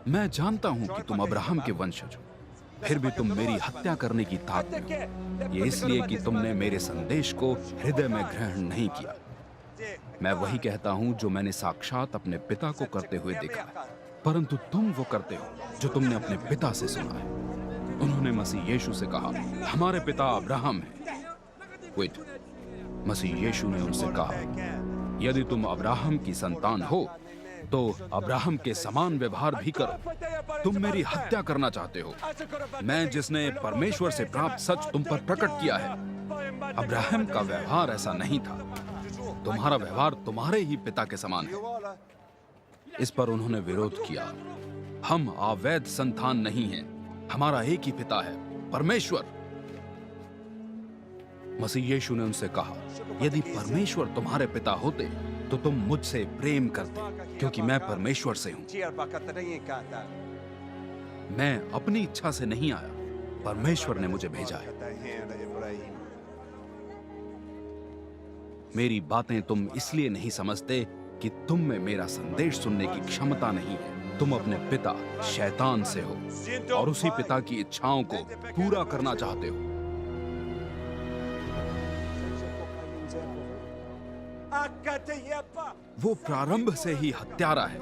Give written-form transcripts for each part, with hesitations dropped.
मैं जानता हूं कि तुम अब्राहम के वंशज हो, फिर भी तुम मेरी हत्या करने की ताक में हो। ये इसलिए कि तुमने मेरे संदेश को हृदय में ग्रहण नहीं किया। मैं वही कहता हूं जो मैंने साक्षात अपने पिता को करते हुए देखा है, परंतु तुम वो करते हो जो तुमने अपने पिता से सुना है। उन्होंने मसीह यीशु से कहा, हमारे पिता अब्राहम है। वेट, मसीह यीशु ने उनसे कहा, यदि तुम अब्राहम की संतान हो तो अब्राहम के समान व्यवहार भी करो। तुम मेरी हत्या करना चाहते हो, मैं जिसने परमेश्वर से प्राप्त सच तुम पर प्रकट किया है। अब्राहम का व्यवहार ऐसा नहीं था, तुम्हारा व्यवहार तुम्हारे ही पिता के समान है। इस पर उन्होंने विरोध किया, हम अवैध संतान नहीं हैं, हमारा एक ही पिता है, परमेश्वर। मसीह यीशु ने उनसे कहा, यदि परमेश्वर तुम्हारे पिता होते तो तुम मुझसे प्रेम करते, क्योंकि मैं परमेश्वर से हूं। मैं अपनी इच्छा से नहीं आया, परमेश्वर ने मुझे भेजा है। मेरी बातें तुम इसलिए नहीं समझते कि तुम में मेरा संदेश सुनने की क्षमता नहीं है। तुम अपने पिता शैतान से हो और उसी पिता की इच्छाओं को पूरा करना चाहते हो। वो प्रारंभ से ही हत्यारा है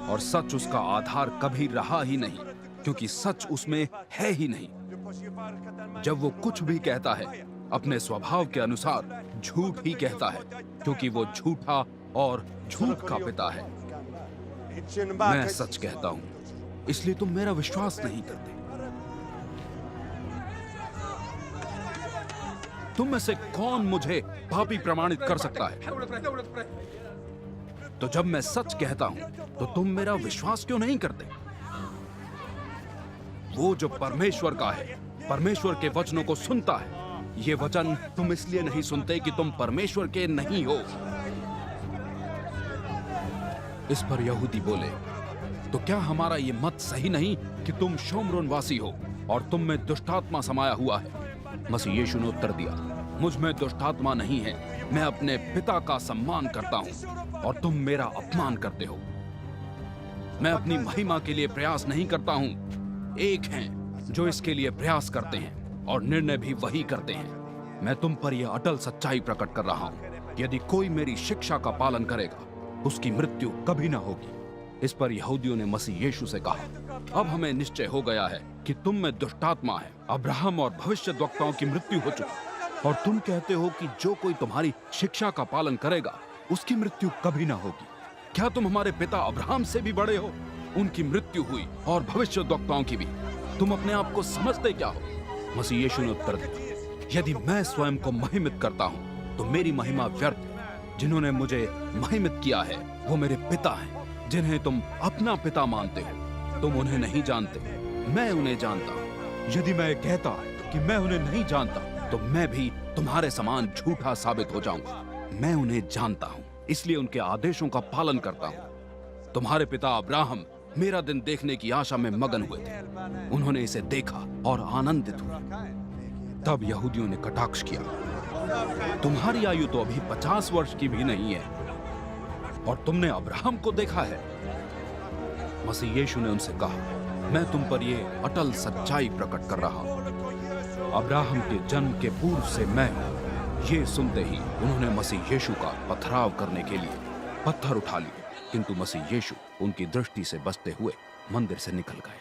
और सच उसका आधार कभी रहा ही नहीं, क्योंकि सच उसमें है ही नहीं। जब वो कुछ भी कहता है अपने स्वभाव के अनुसार झूठ ही कहता है, क्योंकि वो झूठा और झूठ का पिता है। मैं सच कहता हूं, इसलिए तुम मेरा विश्वास नहीं करते। तुम में से कौन मुझे पापी प्रमाणित कर सकता है? तो जब मैं सच कहता हूं तो तुम मेरा विश्वास क्यों नहीं करते? वो जो परमेश्वर का है, परमेश्वर के वचनों को सुनता है। ये वचन तुम इसलिए नहीं सुनते कि तुम परमेश्वर के नहीं हो। इस पर यहूदी बोले, तो क्या हमारा ये मत सही नहीं कि तुम शोमरोन वासी हो और तुम में दुष्टात्मा समाया हुआ है? मसीह यीशु ने उत्तर दिया, मुझ में दुष्टात्मा नहीं है, मैं अपने पिता का सम्मान करता हूं और तुम मेरा अपमान करते हो। मैं अपनी महिमा के लिए प्रयास नहीं करता हूं, एक हैं जो इसके लिए प्रयास करते हैं और निर्णय भी वही करते हैं। मैं तुम पर यह अटल सच्चाई प्रकट कर रहा हूं, यदि कोई मेरी शिक्षा का पालन करेगा उसकी मृत्यु कभी ना होगी। इस पर यहूदियों ने मसीह यीशु से कहा, अब हमें निश्चय हो गया है कि तुम में दुष्टात्मा है। अब्राहम और भविष्यद्वक्ताओं की मृत्यु हो चुकी और तुम कहते हो कि जो कोई तुम्हारी शिक्षा का पालन करेगा उसकी मृत्यु कभी ना होगी। क्या तुम हमारे पिता अब्राहम से भी बड़े हो? उनकी मृत्यु हुई और भविष्यद्वक्ताओं की भी। तुम अपने आप को समझते क्या हो? मसीह यीशु ने उत्तर दिया, यदि मैं स्वयं को महिमित करता हूं तो मेरी महिमा व्यर्थ है। जिन्होंने मुझे महिमित किया है वो मेरे पिता हैं, जिन्हें तुम अपना पिता मानते हो। तुम उन्हें नहीं जानते, मैं उन्हें जानता हूं। यदि मैं कहता कि मैं उन्हें नहीं जानता तो मैं भी तुम्हारे समान झूठा साबित हो जाऊंगा। मैं उन्हें जानता हूं, इसलिए उनके आदेशों का पालन करता हूं। तुम्हारे पिता अब्राहम मेरा दिन देखने की आशा में मगन हुए थे, उन्होंने इसे देखा और आनंदित हुए। तब यहूदियों ने कटाक्ष किया, तुम्हारी आयु तो अभी 50 वर्ष की भी नहीं है और तुमने अब्राहम को देखा है। मसीह यीशु ने उनसे कहा, मैं तुम पर यह अटल सच्चाई प्रकट कर रहा हूं, अब्राहम के जन्म के पूर्व से मैं हूं। ये सुनते ही उन्होंने मसीह यीशु का पथराव करने के लिए पत्थर उठा लिए, किंतु मसीह यीशु उनकी दृष्टि से बचते हुए मंदिर से निकल गए।